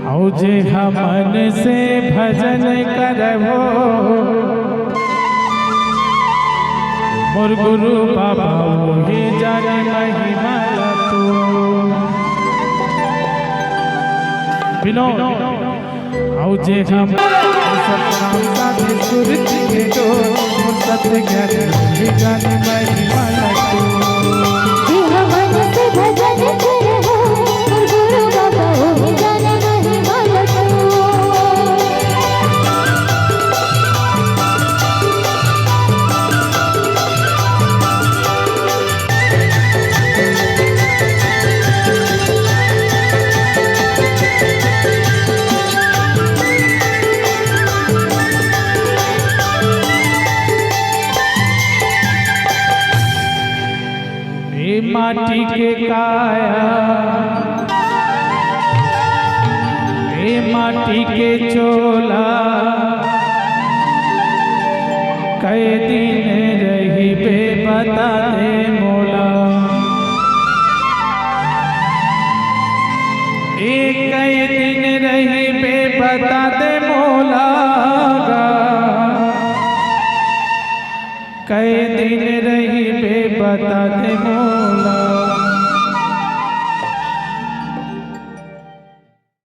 औजे हमन से भजन करबो मोर गुरु बाबा वही जाने महिमा तू विनोद औजे हम सतनाम साधे सुरति के दो सत्य ज्ञान वही जाने महिमा तू हमन से भजन करबो मोर गुरु बाबा वही जाने महिमा तू माटी के काया ए माटी के चोला कई दिन रही बे बता दे मोला कई दिन रही बे बता दे मोला कई दिन रही बे बता दे मोला